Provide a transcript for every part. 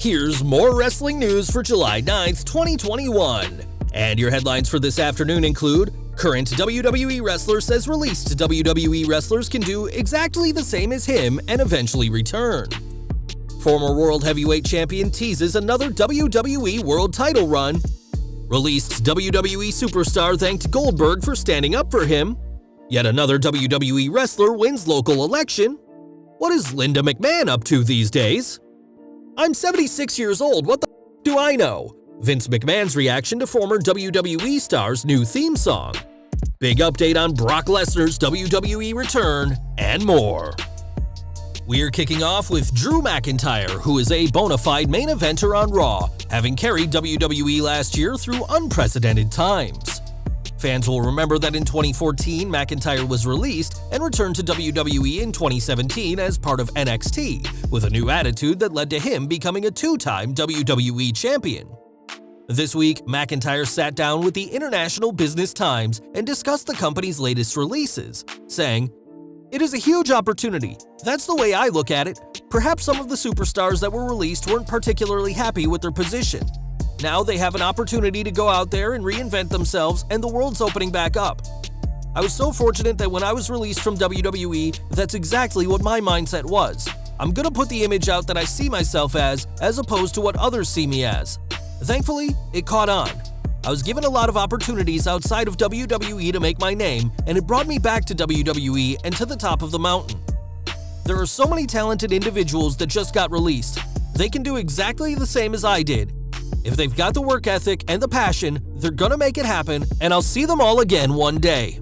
Here's more wrestling news for July 9th, 2021. And your headlines for this afternoon include: current WWE wrestler says released WWE wrestlers can do exactly the same as him and eventually return. Former World Heavyweight Champion teases another WWE World title run. Released WWE superstar thanked Goldberg for standing up for him. Yet another WWE wrestler wins local election. What is Linda McMahon up to these days? I'm 76 years old, what the f do I know? Vince McMahon's reaction to former WWE star's new theme song. Big update on Brock Lesnar's WWE return, and more. We're kicking off with Drew McIntyre, who is a bona fide main eventer on Raw, having carried WWE last year through unprecedented times. Fans will remember that in 2014, McIntyre was released and returned to WWE in 2017 as part of NXT, with a new attitude that led to him becoming a two-time WWE champion. This week, McIntyre sat down with the International Business Times and discussed the company's latest releases, saying, "It is a huge opportunity. That's the way I look at it. Perhaps some of the superstars that were released weren't particularly happy with their position. Now they have an opportunity to go out there and reinvent themselves, and the world's opening back up. I was so fortunate that when I was released from WWE, that's exactly what my mindset was. I'm gonna put the image out that I see myself as opposed to what others see me as. Thankfully, it caught on. I was given a lot of opportunities outside of WWE to make my name, and it brought me back to WWE and to the top of the mountain. There are so many talented individuals that just got released. They can do exactly the same as I did. If they've got the work ethic and the passion, they're gonna make it happen, and I'll see them all again one day."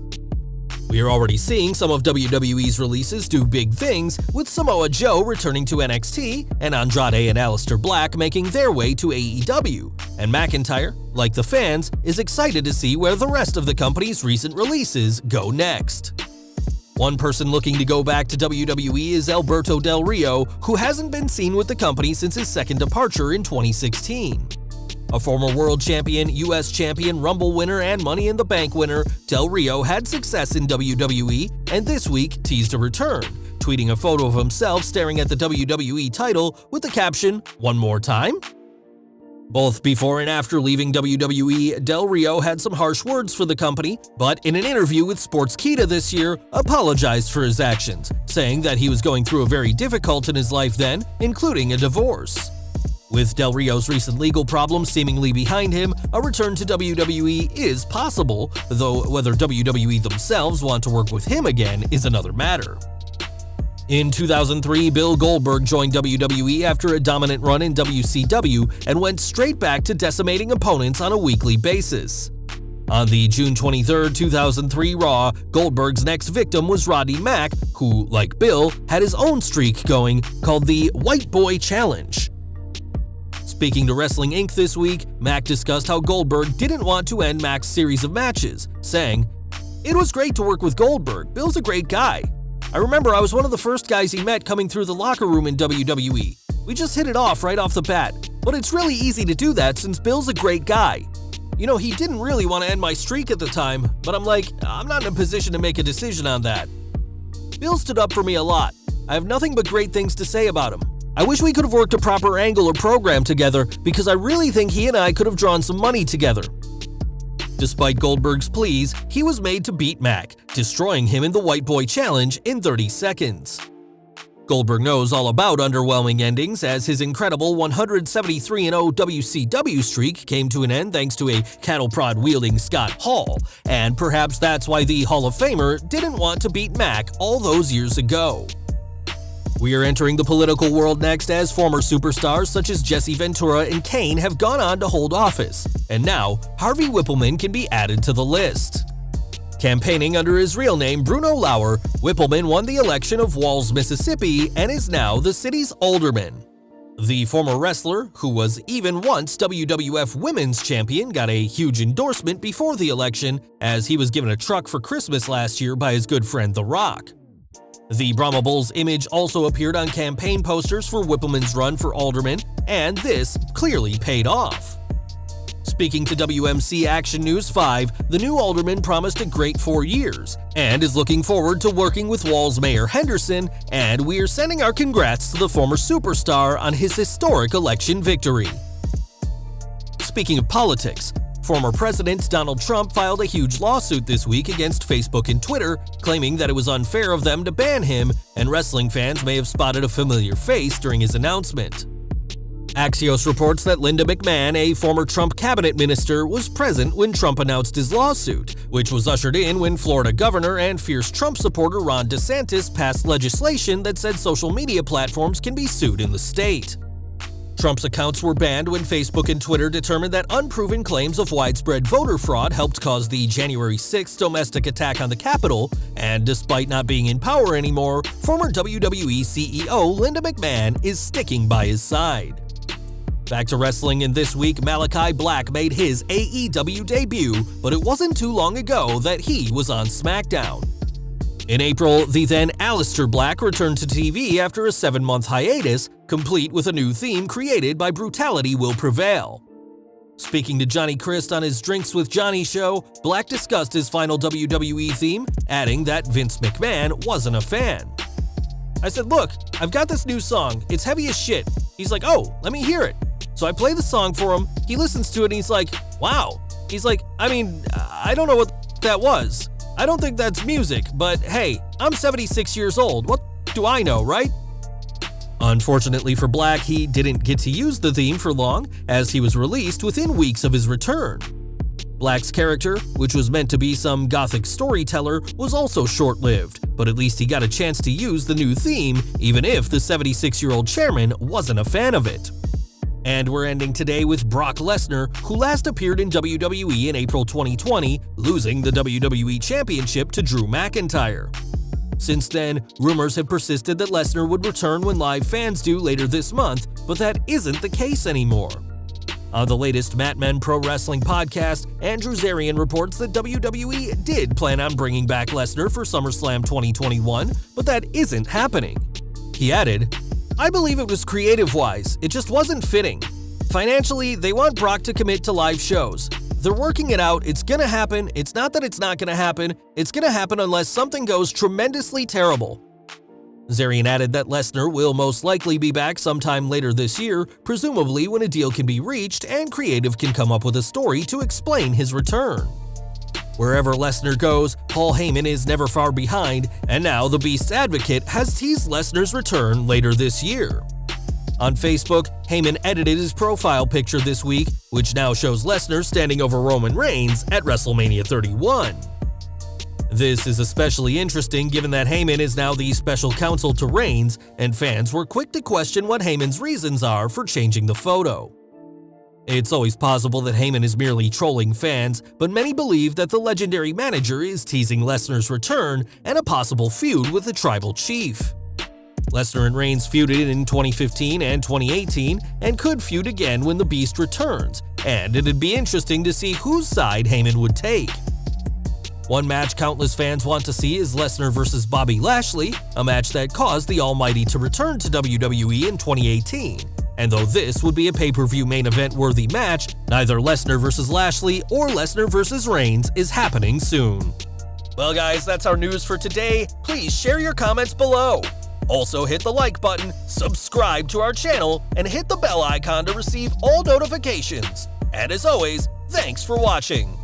We are already seeing some of WWE's releases do big things, with Samoa Joe returning to NXT and Andrade and Aleister Black making their way to AEW, and McIntyre, like the fans, is excited to see where the rest of the company's recent releases go next. One person looking to go back to WWE is Alberto Del Rio, who hasn't been seen with the company since his second departure in 2016. A former world champion, US champion, Rumble winner, and Money in the Bank winner, Del Rio had success in WWE and this week teased a return, tweeting a photo of himself staring at the WWE title with the caption, "One more time?" Both before and after leaving WWE, Del Rio had some harsh words for the company, but in an interview with Sportskeeda this year, apologized for his actions, saying that he was going through a very difficult in his life then, including a divorce. With Del Rio's recent legal problems seemingly behind him, a return to WWE is possible, though whether WWE themselves want to work with him again is another matter. In 2003, Bill Goldberg joined WWE after a dominant run in WCW and went straight back to decimating opponents on a weekly basis. On the June 23, 2003 Raw, Goldberg's next victim was Roddy Mack, who, like Bill, had his own streak going called the White Boy Challenge. Speaking to Wrestling Inc. this week, Mack discussed how Goldberg didn't want to end Mack's series of matches, saying, "It was great to work with Goldberg. Bill's a great guy. I remember I was one of the first guys he met coming through the locker room in WWE. We just hit it off right off the bat. But it's really easy to do that since Bill's a great guy. You know, he didn't really want to end my streak at the time, but I'm like, I'm not in a position to make a decision on that. Bill stood up for me a lot. I have nothing but great things to say about him. I wish we could have worked a proper angle or program together because I really think he and I could have drawn some money together." Despite Goldberg's pleas, he was made to beat Mack, destroying him in the White Boy Challenge in 30 seconds. Goldberg knows all about underwhelming endings, as his incredible 173-0 WCW streak came to an end thanks to a cattle prod wielding Scott Hall, and perhaps that's why the Hall of Famer didn't want to beat Mack all those years ago. We are entering the political world next, as former superstars such as Jesse Ventura and Kane have gone on to hold office, and now Harvey Whippleman can be added to the list. Campaigning under his real name Bruno Lauer, Whippleman won the election of Walls, Mississippi, and is now the city's alderman. The former wrestler, who was even once WWF Women's Champion, got a huge endorsement before the election, as he was given a truck for Christmas last year by his good friend The Rock. The Brahma Bull's image also appeared on campaign posters for Whippleman's run for alderman, and this clearly paid off. Speaking to WMC Action News 5, the new alderman promised a great 4 years and is looking forward to working with Wall's Mayor Henderson, and we're sending our congrats to the former superstar on his historic election victory. Speaking of politics, former President Donald Trump filed a huge lawsuit this week against Facebook and Twitter, claiming that it was unfair of them to ban him, and wrestling fans may have spotted a familiar face during his announcement. Axios reports that Linda McMahon, a former Trump cabinet minister, was present when Trump announced his lawsuit, which was ushered in when Florida governor and fierce Trump supporter Ron DeSantis passed legislation that said social media platforms can be sued in the state. Trump's accounts were banned when Facebook and Twitter determined that unproven claims of widespread voter fraud helped cause the January 6th domestic attack on the Capitol, and despite not being in power anymore, former WWE CEO Linda McMahon is sticking by his side. Back to wrestling, and this week Malachi Black made his AEW debut, but it wasn't too long ago that he was on SmackDown. In April, the then Aleister Black returned to TV after a 7-month hiatus, complete with a new theme created by Brutality Will Prevail. Speaking to Johnny Christ on his Drinks with Johnny show, Black discussed his final WWE theme, adding that Vince McMahon wasn't a fan. I said, "Look, I've got this new song, it's heavy as shit." He's like, "Oh, let me hear it." So I play the song for him, he listens to it and he's like, "Wow." He's like, I don't know what that was. I don't think that's music, but hey, I'm 76 years old, what do I know, right?" Unfortunately for Black, he didn't get to use the theme for long, as he was released within weeks of his return. Black's character, which was meant to be some gothic storyteller, was also short-lived, but at least he got a chance to use the new theme, even if the 76-year-old chairman wasn't a fan of it. And we're ending today with Brock Lesnar, who last appeared in WWE in April 2020, losing the WWE Championship to Drew McIntyre. Since then, rumors have persisted that Lesnar would return when live fans do later this month, but that isn't the case anymore. On the latest Mat Men Pro Wrestling podcast, Andrew Zarian reports that WWE did plan on bringing back Lesnar for SummerSlam 2021, but that isn't happening. He added, "I believe it was creative-wise, it just wasn't fitting. Financially, they want Brock to commit to live shows. They're working it out, it's gonna happen, it's not that it's not gonna happen, it's gonna happen unless something goes tremendously terrible." Zarian added that Lesnar will most likely be back sometime later this year, presumably when a deal can be reached and creative can come up with a story to explain his return. Wherever Lesnar goes, Paul Heyman is never far behind, and now the Beast's advocate has teased Lesnar's return later this year. On Facebook, Heyman edited his profile picture this week, which now shows Lesnar standing over Roman Reigns at WrestleMania 31. This is especially interesting given that Heyman is now the special counsel to Reigns, and fans were quick to question what Heyman's reasons are for changing the photo. It's always possible that Heyman is merely trolling fans, but many believe that the legendary manager is teasing Lesnar's return and a possible feud with the tribal chief. Lesnar and Reigns feuded in 2015 and 2018 and could feud again when the Beast returns, and it'd be interesting to see whose side Heyman would take. One match countless fans want to see is Lesnar vs. Bobby Lashley, a match that caused the Almighty to return to WWE in 2018. And though this would be a pay-per-view main event worthy match, neither Lesnar vs. Lashley or Lesnar vs. Reigns is happening soon. Well guys, that's our news for today. Please share your comments below. Also hit the like button, subscribe to our channel, and hit the bell icon to receive all notifications. And as always, thanks for watching.